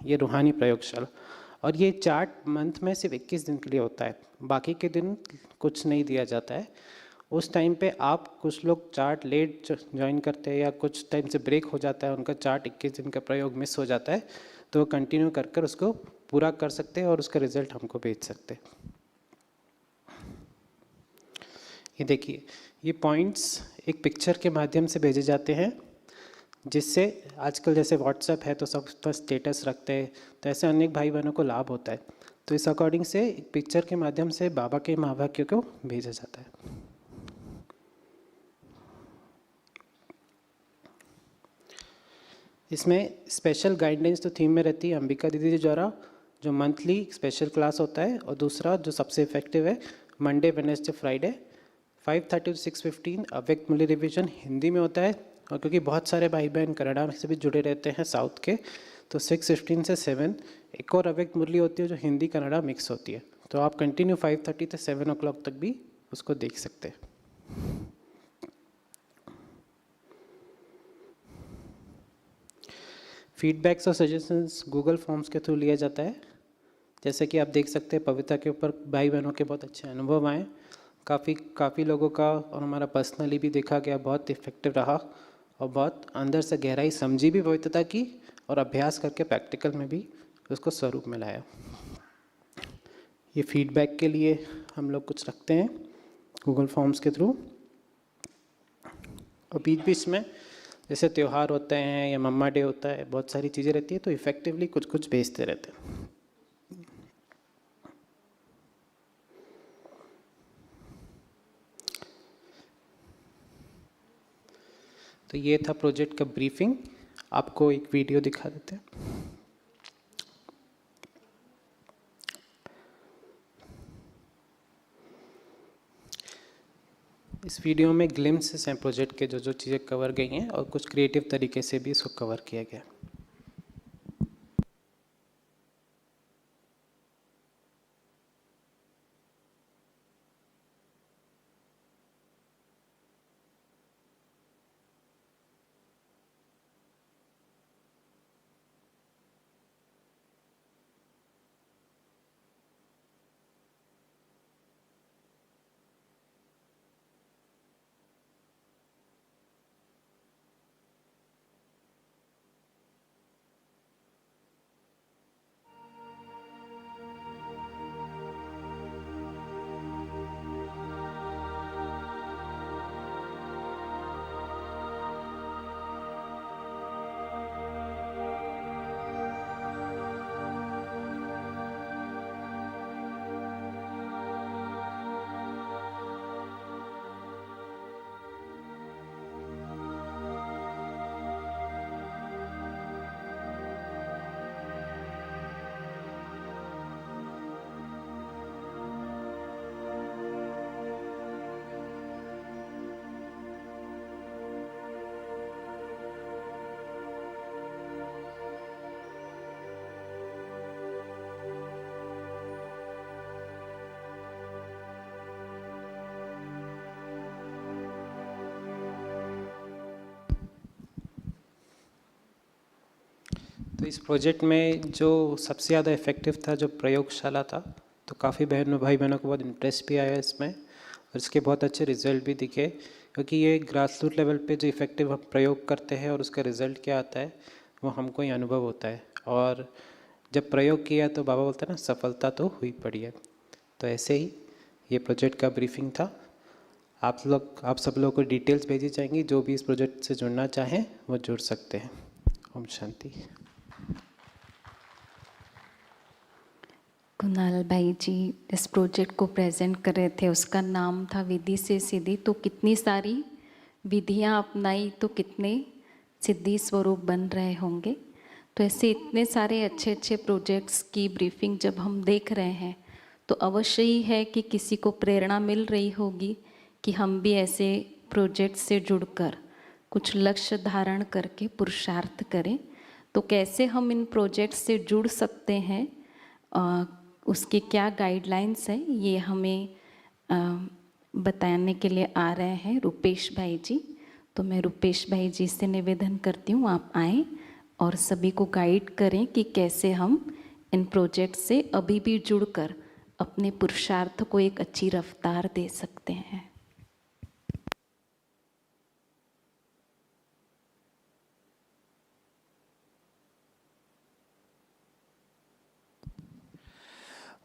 ये रूहानी प्रयोगशाला, और ये चार्ट मंथ में सिर्फ 21 दिन के लिए होता है, बाकी के दिन कुछ नहीं दिया जाता है। उस टाइम पे आप कुछ लोग चार्ट लेट ज्वाइन करते हैं या कुछ टाइम से ब्रेक हो जाता है, उनका चार्ट 21 दिन का प्रयोग मिस हो जाता है, तो वो कंटिन्यू कर उसको पूरा कर सकते हैं और उसका रिजल्ट हमको भेज सकते हैं। ये देखिए, ये पॉइंट्स एक पिक्चर के माध्यम से भेजे जाते हैं, जिससे आजकल जैसे व्हाट्सएप है तो सब पर स्टेटस रखते हैं, तो ऐसे अनेक भाई बहनों को लाभ होता है। तो इस अकॉर्डिंग से एक पिक्चर के माध्यम से बाबा के महावाक्यों को भेजा जाता है। इसमें स्पेशल गाइडलाइंस तो थीम में रहती है अंबिका दीदी जी द्वारा, जो मंथली स्पेशल क्लास होता है, और दूसरा जो सबसे इफेक्टिव है मंडे वेडनेसडे फ्राइडे 5:30 to 6:15 अव्यक्त मूल्य रिवीजन हिंदी में होता है। और क्योंकि बहुत सारे भाई बहन कनाडा से भी जुड़े रहते हैं साउथ के, तो 6:15 से 7 एक और अव्यक्त मुरली होती है जो हिंदी कनाडा मिक्स होती है। तो आप कंटिन्यू 5:30 से 7 o'clock तक भी उसको देख सकते हैं। फीडबैक्स और सजेशंस गूगल फॉर्म्स के थ्रू लिया जाता है। जैसे कि आप देख सकते हैं पविता के ऊपर भाई बहनों के बहुत अच्छे अनुभव आए, काफ़ी लोगों का, और हमारा पर्सनली भी देखा गया, बहुत इफेक्टिव रहा और बहुत अंदर से गहराई समझी भी पवित्रता की, और अभ्यास करके प्रैक्टिकल में भी उसको स्वरूप में लाया। ये फीडबैक के लिए हम लोग कुछ रखते हैं गूगल फॉर्म्स के थ्रू। और बीच बीच में जैसे त्यौहार होते हैं या मम्मा डे होता है, बहुत सारी चीज़ें रहती है, तो इफ़ेक्टिवली कुछ कुछ भेजते रहते हैं। तो ये था प्रोजेक्ट का ब्रीफिंग। आपको एक वीडियो दिखा देते हैं। इस वीडियो में ग्लिम्सेस हैं प्रोजेक्ट के, जो जो चीज़ें कवर गई हैं, और कुछ क्रिएटिव तरीके से भी इसको कवर किया गया। तो इस प्रोजेक्ट में जो सबसे ज़्यादा इफेक्टिव था, जो प्रयोगशाला था, तो काफ़ी भाई बहनों को बहुत इंटरेस्ट भी आया इसमें, और इसके बहुत अच्छे रिजल्ट भी दिखे। क्योंकि ये ग्रास रूट लेवल पे जो इफेक्टिव हम प्रयोग करते हैं और उसका रिजल्ट क्या आता है, वो हमको ही अनुभव होता है। और जब प्रयोग किया तो बाबा बोलते हैं ना, सफलता तो हुई पड़ी है। तो ऐसे ही ये प्रोजेक्ट का ब्रीफिंग था। आप सब लोगों को डिटेल्स भेजी जाएंगी, जो भी इस प्रोजेक्ट से जुड़ना चाहें वो जुड़ सकते हैं। ओम शांति। कुणाल भाई जी इस प्रोजेक्ट को प्रेजेंट कर रहे थे, उसका नाम था विधि से सिद्धि। तो कितनी सारी विधियां अपनाई तो कितने सिद्धि स्वरूप बन रहे होंगे। तो ऐसे इतने सारे अच्छे अच्छे प्रोजेक्ट्स की ब्रीफिंग जब हम देख रहे हैं, तो अवश्य ही है कि किसी को प्रेरणा मिल रही होगी कि हम भी ऐसे प्रोजेक्ट से जुड़कर कुछ लक्ष्य धारण करके पुरुषार्थ करें। तो कैसे हम इन प्रोजेक्ट से जुड़ सकते हैं, उसके क्या गाइडलाइंस हैं, ये हमें बताने के लिए आ रहे हैं रुपेश भाई जी। तो मैं रुपेश भाई जी से निवेदन करती हूँ, आप आएँ और सभी को गाइड करें कि कैसे हम इन प्रोजेक्ट से अभी भी जुड़कर अपने पुरुषार्थ को एक अच्छी रफ्तार दे सकते हैं।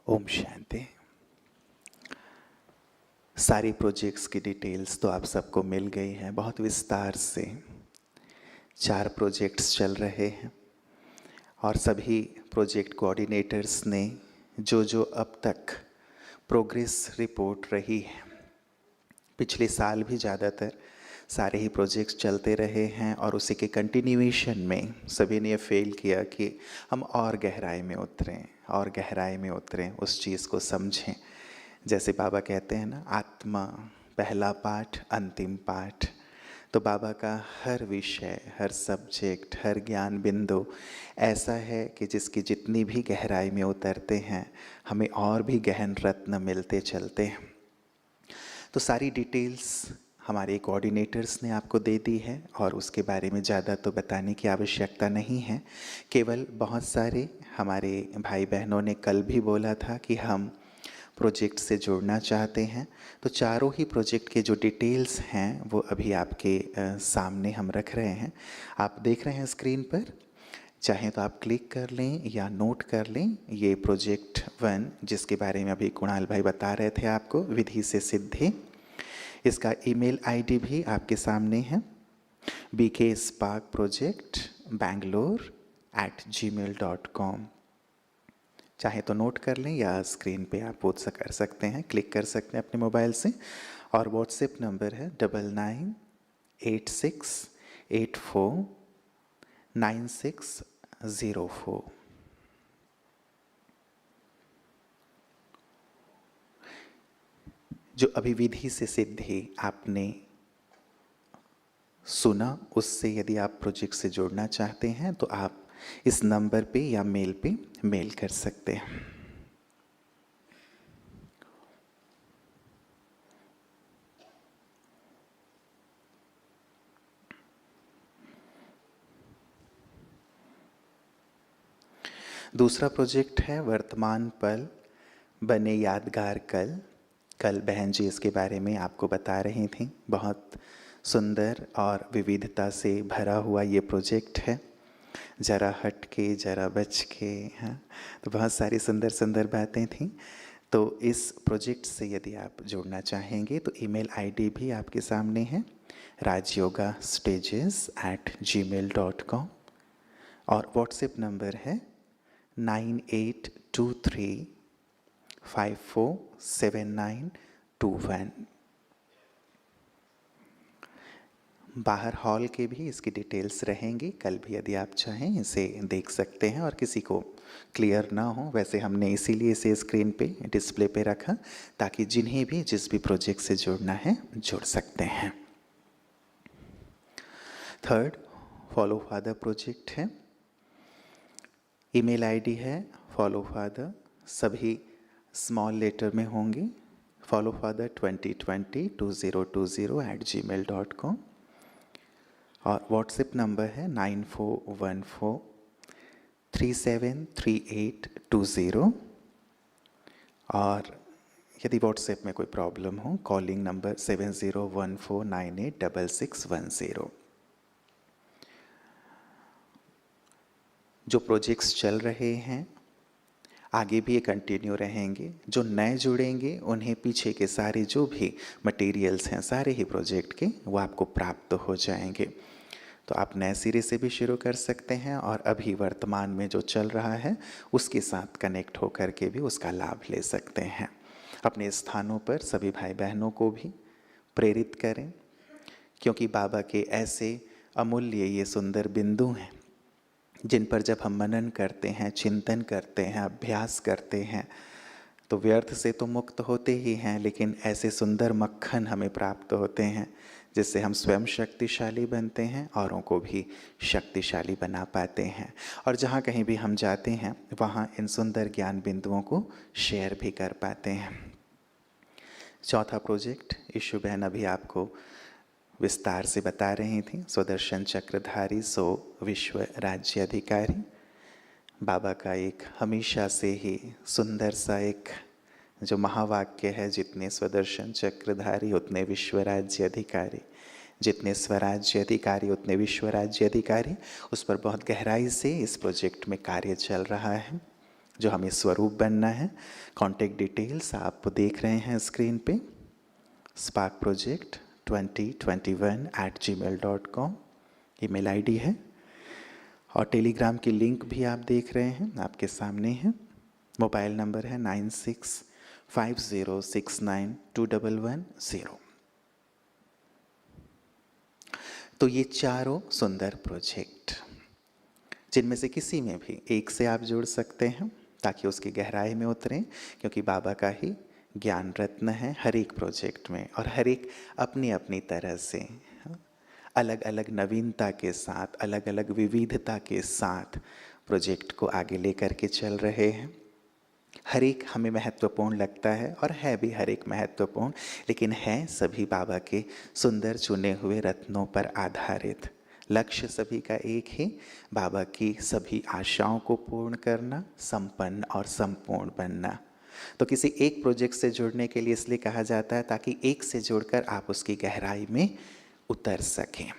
ओम शांति। सारी प्रोजेक्ट्स की डिटेल्स तो आप सबको मिल गई हैं बहुत विस्तार से। 4 प्रोजेक्ट्स चल रहे हैं और सभी प्रोजेक्ट कोऑर्डिनेटर्स ने जो अब तक प्रोग्रेस रिपोर्ट रही है, पिछले साल भी ज़्यादातर सारे ही प्रोजेक्ट्स चलते रहे हैं और उसी के कंटिन्यूएशन में सभी ने ये फेल किया कि हम और गहराई में उतरें और गहराई में उतरें, उस चीज़ को समझें। जैसे बाबा कहते हैं ना, आत्मा पहला पाठ अंतिम पाठ। तो बाबा का हर विषय, हर सब्जेक्ट, हर ज्ञान बिंदु ऐसा है कि जिसकी जितनी भी गहराई में उतरते हैं हमें और भी गहन रत्न मिलते चलते हैं। तो सारी डिटेल्स हमारे कोऑर्डिनेटर्स ने आपको दे दी है और उसके बारे में ज़्यादा तो बताने की आवश्यकता नहीं है। केवल बहुत सारे हमारे भाई बहनों ने कल भी बोला था कि हम प्रोजेक्ट से जुड़ना चाहते हैं, तो चारों ही प्रोजेक्ट के जो डिटेल्स हैं वो अभी आपके सामने हम रख रहे हैं। आप देख रहे हैं स्क्रीन पर, चाहें तो आप क्लिक कर लें या नोट कर लें। ये प्रोजेक्ट 1 जिसके बारे में अभी कुणाल भाई बता रहे थे आपको, विधि से सिद्धि, इसका ईमेल आईडी भी आपके सामने है, bksparkproject@gmail.com। चाहे तो नोट कर लें या स्क्रीन पे आप पूछ कर सकते हैं, क्लिक कर सकते हैं अपने मोबाइल से। और व्हाट्सएप नंबर है 9986849604। जो अभी विधि से सिद्धि आपने सुना, उससे यदि आप प्रोजेक्ट से जुड़ना चाहते हैं तो आप इस नंबर पे या मेल पे मेल कर सकते हैं। दूसरा प्रोजेक्ट है वर्तमान पल बने यादगार कल। कल बहन जी इसके बारे में आपको बता रही थी। बहुत सुंदर और विविधता से भरा हुआ ये प्रोजेक्ट है, ज़रा हट के ज़रा बच के, हाँ, तो बहुत सारी सुंदर सुंदर बातें थीं। तो इस प्रोजेक्ट से यदि आप जुड़ना चाहेंगे तो ईमेल आईडी भी आपके सामने है, rajyogastages@gmail.com। और व्हाट्सएप नंबर है 9823547921। बाहर हॉल के भी इसकी डिटेल्स रहेंगी, कल भी यदि आप चाहें इसे देख सकते हैं। और किसी को क्लियर ना हो, वैसे हमने इसीलिए इसे स्क्रीन पे डिस्प्ले पे रखा ताकि जिन्हें भी जिस भी प्रोजेक्ट से जुड़ना है जुड़ सकते हैं। थर्ड फॉलो फादर प्रोजेक्ट है, ईमेल आईडी है फॉलो फादर, सभी स्मॉल लेटर में होंगे, followfather202020@gmail.com। और व्हाट्सएप नंबर है 9414373820। और यदि व्हाट्सएप में कोई प्रॉब्लम हो, कॉलिंग नंबर 7014986610। जो प्रोजेक्ट्स चल रहे हैं आगे भी ये कंटिन्यू रहेंगे। जो नए जुड़ेंगे उन्हें पीछे के सारे जो भी मटेरियल्स हैं सारे ही प्रोजेक्ट के वो आपको प्राप्त हो जाएंगे। तो आप नए सिरे से भी शुरू कर सकते हैं और अभी वर्तमान में जो चल रहा है उसके साथ कनेक्ट होकर के भी उसका लाभ ले सकते हैं। अपने स्थानों पर सभी भाई बहनों को भी प्रेरित करें, क्योंकि बाबा के ऐसे अमूल्य ये सुंदर बिंदु हैं जिन पर जब हम मनन करते हैं, चिंतन करते हैं, अभ्यास करते हैं तो व्यर्थ से तो मुक्त होते ही हैं, लेकिन ऐसे सुंदर मक्खन हमें प्राप्त होते हैं जिससे हम स्वयं शक्तिशाली बनते हैं, औरों को भी शक्तिशाली बना पाते हैं। और जहाँ कहीं भी हम जाते हैं वहाँ इन सुंदर ज्ञान बिंदुओं को शेयर भी कर पाते हैं। चौथा प्रोजेक्ट ईशु बहन अभी आपको विस्तार से बता रही थी, स्वदर्शन चक्रधारी सो विश्व राज्य अधिकारी। बाबा का एक हमेशा से ही सुंदर सा एक जो महावाक्य है, जितने स्वदर्शन चक्रधारी उतने विश्व राज्य अधिकारी, जितने स्वराज्य अधिकारी उतने विश्व राज्य अधिकारी। उस पर बहुत गहराई से इस प्रोजेक्ट में कार्य चल रहा है, जो हमें स्वरूप बनना है। कॉन्टेक्ट डिटेल्स आप देख रहे हैं स्क्रीन पे। sparkproject2021@gmail.com ईमेल आईडी है। और टेलीग्राम की लिंक भी आप देख रहे हैं, आपके सामने है। मोबाइल नंबर है 9650692110। तो ये चारों सुंदर प्रोजेक्ट, जिनमें से किसी में भी एक से आप जुड़ सकते हैं ताकि उसकी गहराई में उतरें, क्योंकि बाबा का ही ज्ञान रत्न है हर एक प्रोजेक्ट में, और हर एक अपनी अपनी तरह से अलग अलग नवीनता के साथ, अलग अलग विविधता के साथ प्रोजेक्ट को आगे लेकर के चल रहे हैं। हर एक हमें महत्वपूर्ण लगता है और है भी हर एक महत्वपूर्ण, लेकिन है सभी बाबा के सुंदर चुने हुए रत्नों पर आधारित। लक्ष्य सभी का एक ही, बाबा की सभी आशाओं को पूर्ण करना, संपन्न और संपूर्ण बनना। तो किसी एक प्रोजेक्ट से जुड़ने के लिए इसलिए कहा जाता है ताकि एक से जुड़कर आप उसकी गहराई में उतर सकें।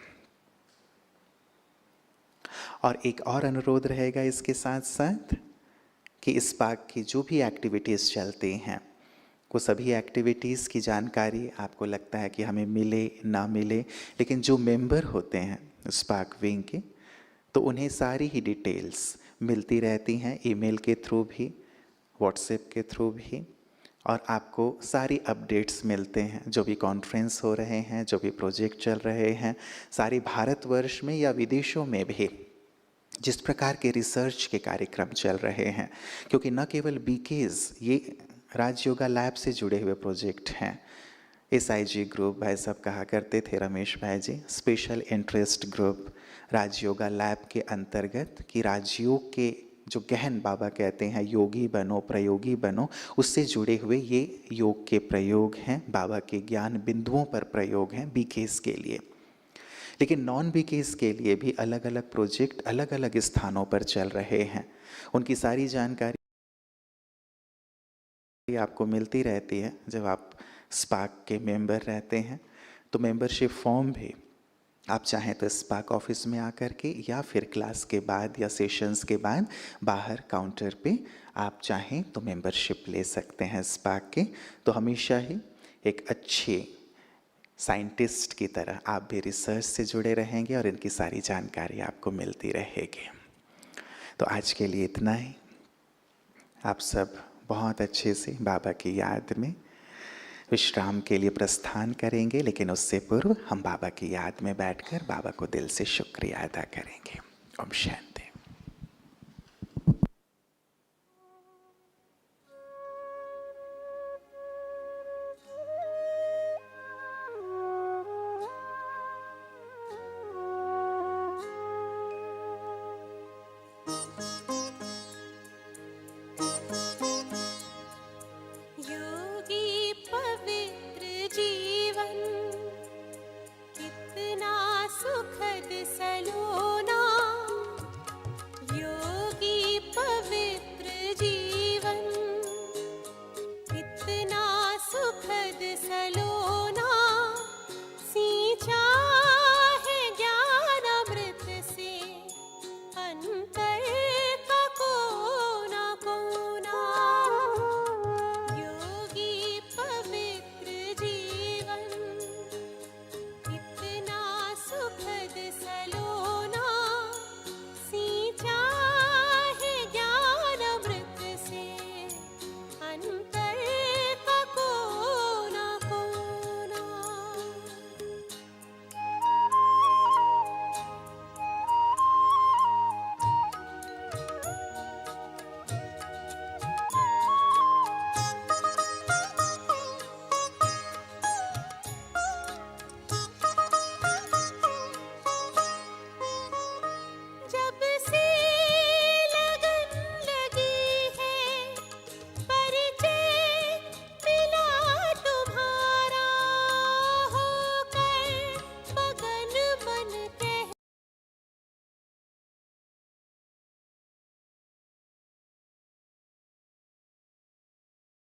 और एक और अनुरोध रहेगा इसके साथ साथ कि इस स्पार्क की जो भी एक्टिविटीज़ चलती हैं, वो सभी एक्टिविटीज़ की जानकारी आपको लगता है कि हमें मिले ना मिले, लेकिन जो मेंबर होते हैं स्पार्क विंग के, तो उन्हें सारी ही डिटेल्स मिलती रहती हैं, ईमेल के थ्रू भी, व्हाट्सएप के थ्रू भी, और आपको सारी अपडेट्स मिलते हैं। जो भी कॉन्फ्रेंस हो रहे हैं, जो भी प्रोजेक्ट चल रहे हैं, सारी भारतवर्ष में या विदेशों में भी जिस प्रकार के रिसर्च के कार्यक्रम चल रहे हैं, क्योंकि न केवल बीकेज ये राजयोगा लैब से जुड़े हुए प्रोजेक्ट हैं। SIG ग्रुप, भाई साहब कहा करते थे, Ramesh bhai ji, special interest group Rajayoga lab के अंतर्गत, कि राजयोग के जो गहन बाबा कहते हैं योगी बनो प्रयोगी बनो, उससे जुड़े हुए ये योग के प्रयोग हैं, बाबा के ज्ञान बिंदुओं पर प्रयोग हैं बीकेस के लिए। लेकिन नॉन बीकेस के लिए भी अलग अलग प्रोजेक्ट अलग अलग स्थानों पर चल रहे हैं। उनकी सारी जानकारी आपको मिलती रहती है जब आप स्पार्क के मेंबर रहते हैं। तो मेंबरशिप फॉर्म भी आप चाहें तो स्पार्क ऑफिस में आकर के, या फिर क्लास के बाद या सेशंस के बाद बाहर काउंटर पे आप चाहें तो मेंबरशिप ले सकते हैं स्पार्क के। तो हमेशा ही एक अच्छे साइंटिस्ट की तरह आप भी रिसर्च से जुड़े रहेंगे और इनकी सारी जानकारी आपको मिलती रहेगी। तो आज के लिए इतना ही। आप सब बहुत अच्छे से बाबा की याद में विश्राम के लिए प्रस्थान करेंगे, लेकिन उससे पूर्व हम बाबा की याद में बैठकर बाबा को दिल से शुक्रिया अदा करेंगे। ओम शांति।